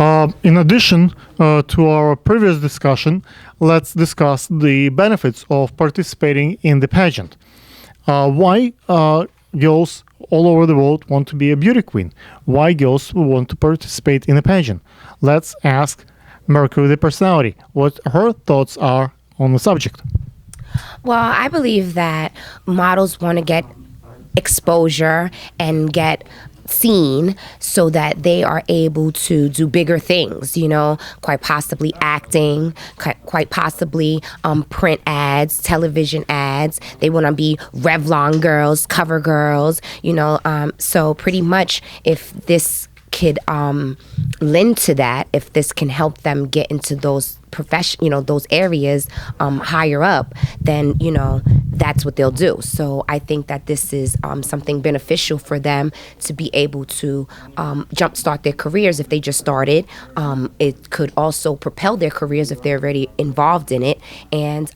In addition to our previous discussion, let's discuss the benefits of participating in the pageant. Why girls all over the world want to be a beauty queen? Why girls want to participate in a pageant? Let's ask Mercury the personality what her thoughts are on the subject. Well, I believe that models want to get exposure and get seen so that they are able to do bigger things, quite possibly acting, quite possibly print ads, television ads. They want to be Revlon girls, cover girls, so pretty much if this could lend to that, if this can help them get into those those areas higher up, then that's what they'll do. So I think that this is something beneficial for them to be able to jumpstart their careers if they just started. It could also propel their careers if they're already involved in it. And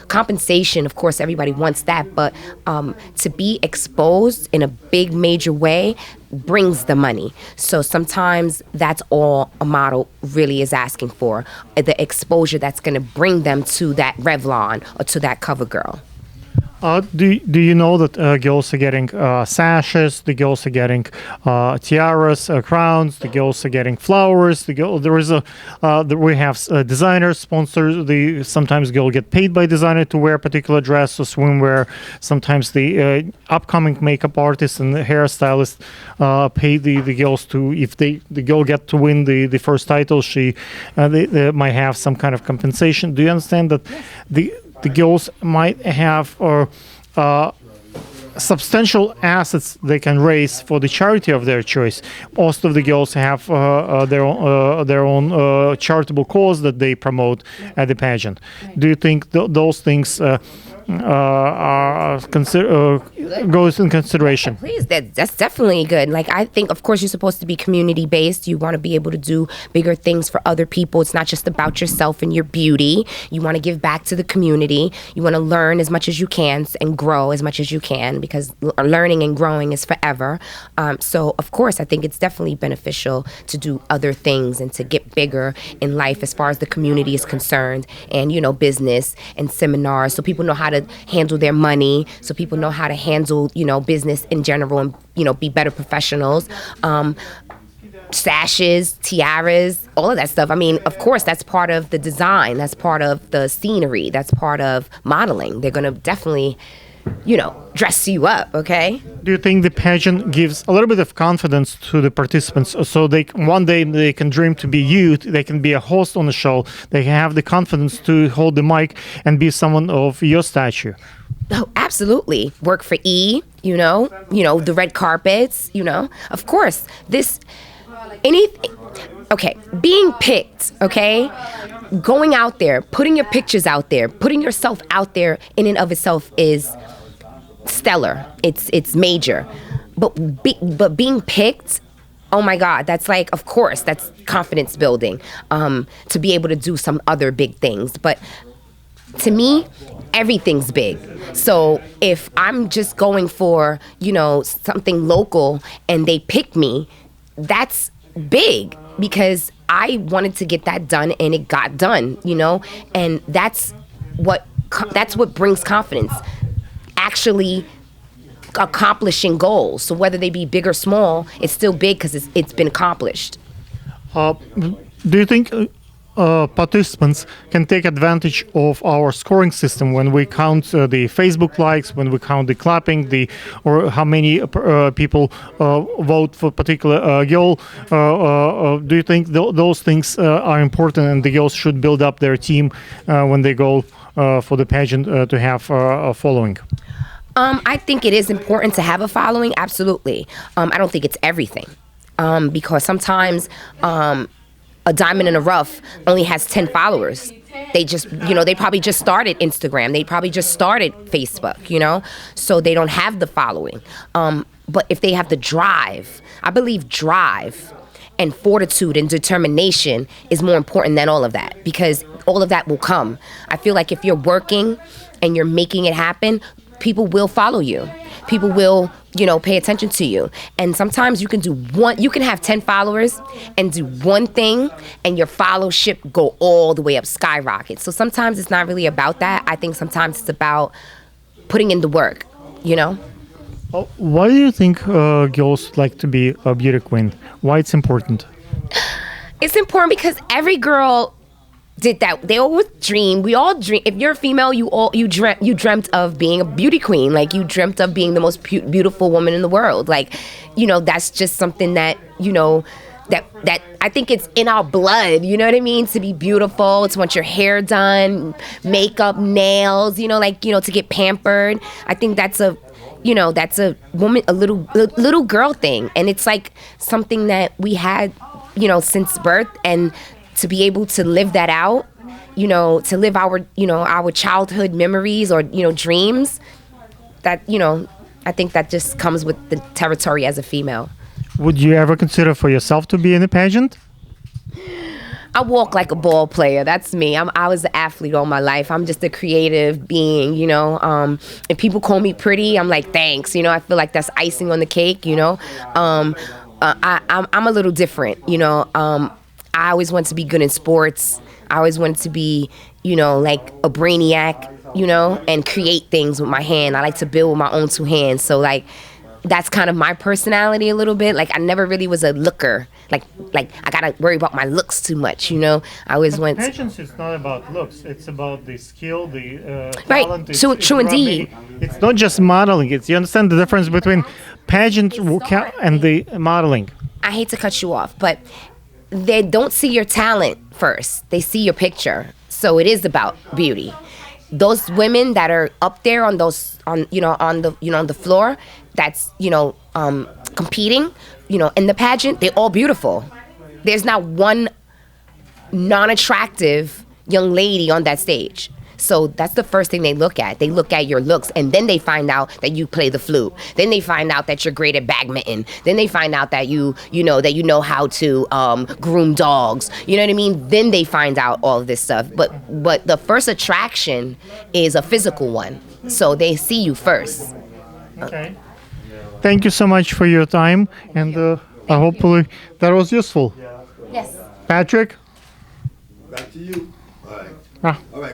compensation, of course, everybody wants that, but to be exposed in a big major way brings the money. So sometimes that's all a model really is asking for, the exposure that's going to bring them to that Revlon or to that cover girl. Do you know that girls are getting sashes, the girls are getting tiaras, crowns, the girls are getting flowers. We have designers, sponsors. Sometimes girls get paid by designer to wear a particular dress or swimwear. Sometimes the upcoming makeup artists and the hairstylists pay the girls to, if the girl get to win the first title, they might have some kind of compensation. Do you understand that the girls might have substantial assets they can raise for the charity of their choice? Most of the girls have their own charitable cause that they promote at the pageant. Do you think those things goes in consideration? Please, that's definitely good. Like, I think, of course, you're supposed to be community based. You want to be able to do bigger things for other people. It's not just about yourself and your beauty. You want to give back to the community. You want to learn as much as you can and grow as much as you can, because learning and growing is forever. So, of course, I think it's definitely beneficial to do other things and to get bigger in life as far as the community is concerned, and business and seminars, so people know how to handle their money, so people know how to handle business in general, and be better professionals. Sashes, tiaras, all of that stuff. I mean, of course, that's part of the design, that's part of the scenery, that's part of modeling. They're gonna definitely dress you up, okay? Do you think the pageant gives a little bit of confidence to the participants, so one day they can dream to be you, they can be a host on the show, they have the confidence to hold the mic and be someone of your stature? Oh, absolutely. Work for E, the red carpets, Of course, okay, being picked, okay? Going out there, putting your pictures out there, putting yourself out there in and of itself is stellar. It's major. But being picked, oh my God, that's like, of course, that's confidence building, to be able to do some other big things. But to me, everything's big. So if I'm just going for, something local and they pick me, that's big, because I wanted to get that done and it got done, and that's what brings confidence, actually accomplishing goals. So whether they be big or small, it's still big because it's been accomplished. Do you think participants can take advantage of our scoring system when we count the Facebook likes, when we count the clapping, or how many people vote for a particular girl? Do you think those things are important, and the girls should build up their team when they go for the pageant to have a following? I think it is important to have a following, absolutely. I don't think it's everything, because sometimes a diamond in the rough only has 10 followers. They just, they probably just started Instagram. They probably just started Facebook, so they don't have the following. But if they have the drive, I believe drive and fortitude and determination is more important than all of that, because all of that will come. I feel like if you're working and you're making it happen, people will follow you. People will, pay attention to you. And sometimes you can you can have 10 followers and do one thing and your followership go all the way up, skyrocket. So sometimes it's not really about that. I think sometimes it's about putting in the work, Why do you think girls like to be a beauty queen? Why it's important? It's important because every girl did that. They always dream. We all dream. If you're a female, you dreamt of being a beauty queen. Like you dreamt of being the most beautiful woman in the world. Like, that's just something that that I think it's in our blood. You know what I mean? To be beautiful, to want your hair done, makeup, nails. To get pampered. I think that's a woman, a little girl thing, and it's like something that we had, since birth, and to be able to live that out, to live our childhood memories or, dreams, that, I think that just comes with the territory as a female. Would you ever consider for yourself to be in a pageant? I walk like a ball player. That's me. I was an athlete all my life. I'm just a creative being, If people call me pretty, I'm like, thanks. I feel like that's icing on the cake, I'm a little different, I always wanted to be good in sports. I always wanted to be, like a brainiac, and create things with my hand. I like to build with my own two hands. So like, that's kind of my personality a little bit. Like I never really was a looker. Like I gotta worry about my looks too much, I always went. Pageants is not about looks. It's about the skill, the right. talent. True indeed. It's not just modeling. You understand the difference between pageant and the modeling. I hate to cut you off, but they don't see your talent first. They see your picture. So it is about beauty. Those women that are up there on the floor, that's competing, in the pageant, they're all beautiful. There's not one non-attractive young lady on that stage. So that's the first thing they look at. They look at your looks, and then they find out that you play the flute. Then they find out that you're great at badminton. Then they find out that you know how to groom dogs. You know what I mean? Then they find out all of this stuff. But the first attraction is a physical one. So they see you first. Okay. Thank you so much for your time, and hopefully that was useful. Yes. Patrick? Back to you. All right. Ah. All right.